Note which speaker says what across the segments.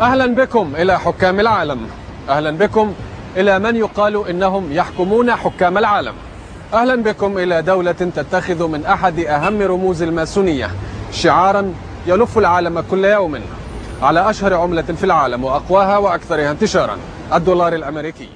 Speaker 1: أهلا بكم إلى حكام العالم. أهلا بكم إلى من يقال إنهم يحكمون حكام العالم. أهلا بكم إلى دولة تتخذ من أحد أهم رموز الماسونية شعارا يلف العالم كل يوم على أشهر عملة في العالم وأقواها وأكثرها انتشارا، الدولار الأمريكي.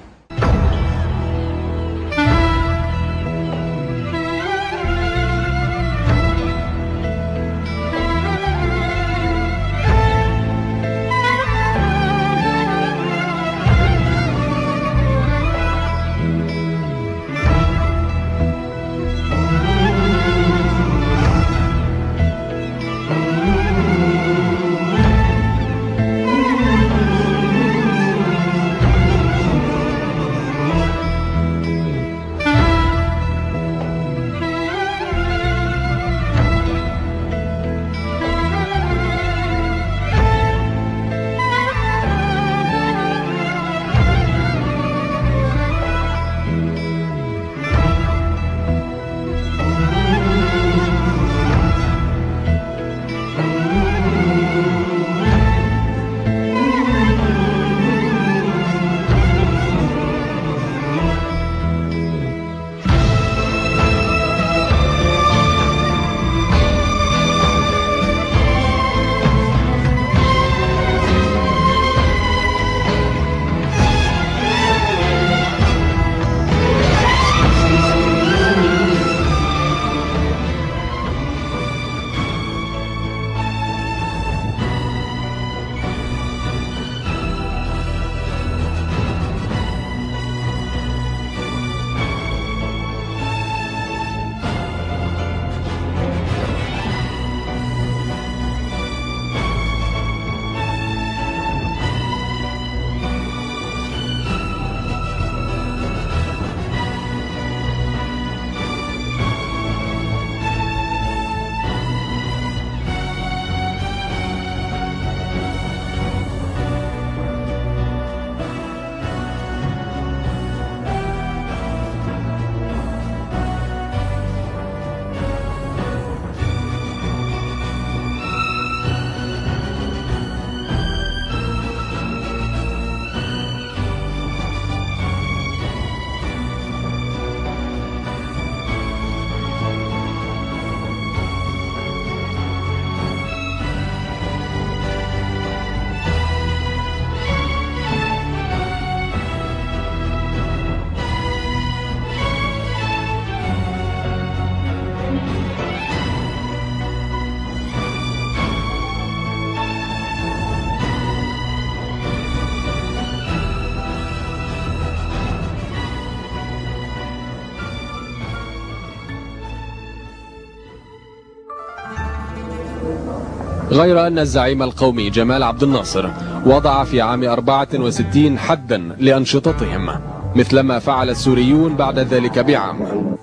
Speaker 1: غير أن الزعيم القومي جمال عبد الناصر وضع في عام 64 حدا لأنشطتهم مثلما فعل السوريون بعد ذلك بعام.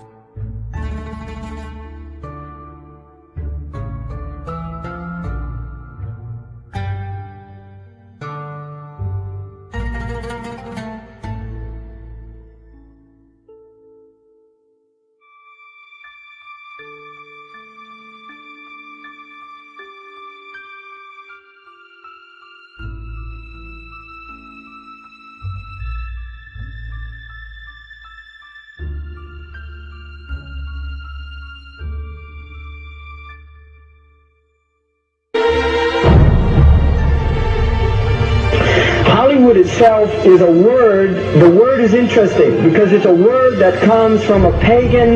Speaker 2: Hollywood itself is a word. The word is interesting because it's a word that comes from a pagan.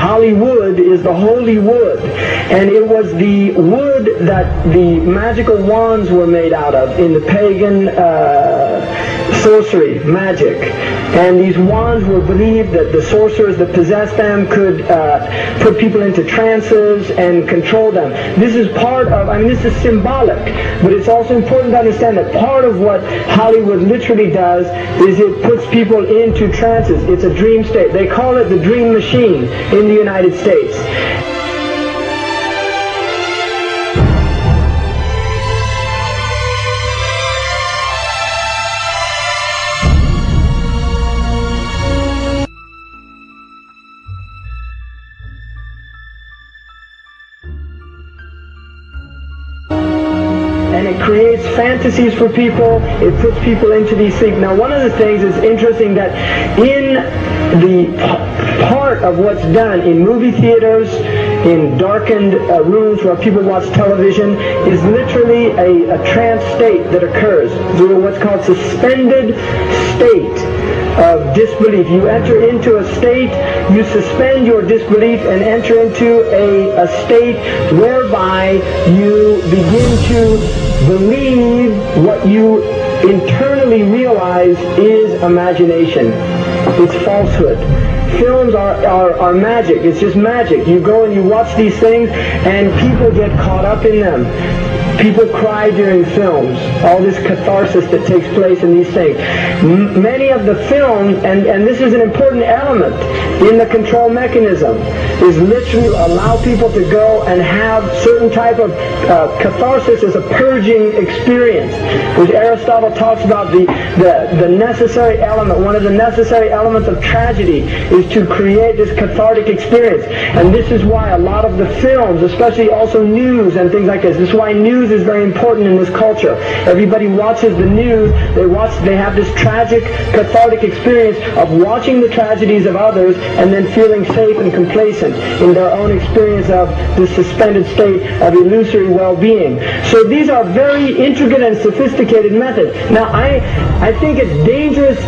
Speaker 2: Hollywood is the holy wood, and it was the wood that the magical wands were made out of in the pagan sorcery, magic. And these wands were believed that the sorcerers that possessed them could put people into trances and control them. This is part of, I mean, this is symbolic, but it's also important to understand that part of what Hollywood literally does is it puts people into trances. It's a dream state. They call it the dream machine in the United States. it creates fantasies for people. It puts people into these things. Now, one of the things is interesting that in the part of what's done in movie theaters, in darkened rooms where people watch television, is literally a trance state that occurs through what's called suspended state of disbelief. You enter into a state, you suspend your disbelief and enter into a state whereby you begin to believe what you internally realize is imagination. It's falsehood. Films are magic. It's just magic. You go and you watch these things and people get caught up in them. People cry during films. All this catharsis that takes place in these things. Many of the films, and this is an important element in the control mechanism, is literally allow people to go and have certain type of catharsis as a purging experience, which Aristotle talks about the necessary element. One of the necessary elements of tragedy is to create this cathartic experience. And this is why a lot of the films, especially also news and things like this is why news is very important in this culture. Everybody watches the news, they have this tragic, cathartic experience of watching the tragedies of others and then feeling safe and complacent in their own experience of this suspended state of illusory well-being. So these are very intricate and sophisticated methods. Now I think it's dangerous.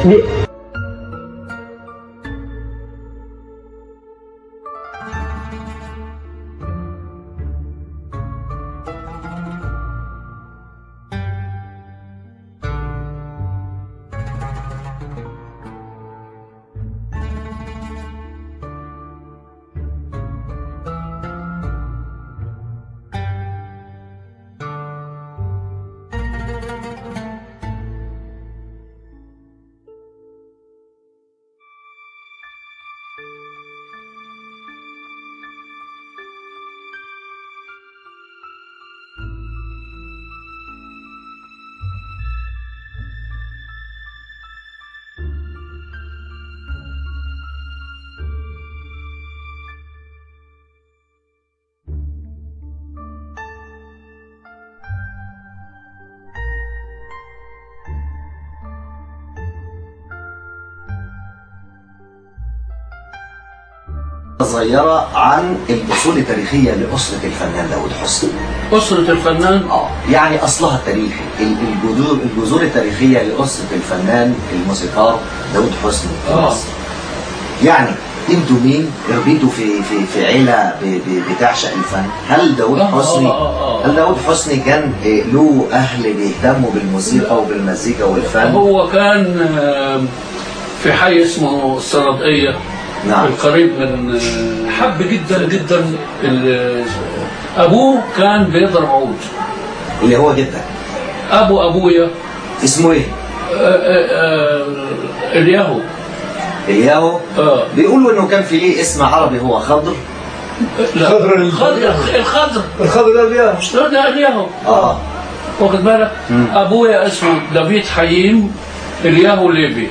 Speaker 3: صغيرة عن الأصول التاريخية لأسرة الفنان داود حسني.
Speaker 4: أسرة الفنان؟
Speaker 3: يعني أصلها التاريخي، الجذور التاريخية لأسرة الفنان الموسيقار داود حسني في مصر. يعني انتوا مين؟ ربيتوا في عيلة بتعشق الفن؟ هل داود حسني كان له أهل بيهتموا بالموسيقى وبالمزيكا والفن؟
Speaker 4: هو كان في حي اسمه الصنادقية.
Speaker 3: نعم.
Speaker 4: القريب من حب جدا جدا. ابوه كان بيضرب عود.
Speaker 3: اللي هو جدك؟
Speaker 4: ابويا
Speaker 3: اسمه ايه؟
Speaker 4: الياهو.
Speaker 3: بيقولوا انه كان في ليه اسم عربي هو خضر.
Speaker 4: لا الخضر
Speaker 3: ده الياهو.
Speaker 4: ده الياهو. واخد بالك؟ ابويا اسمه دافيد حييم الياهو ليبي.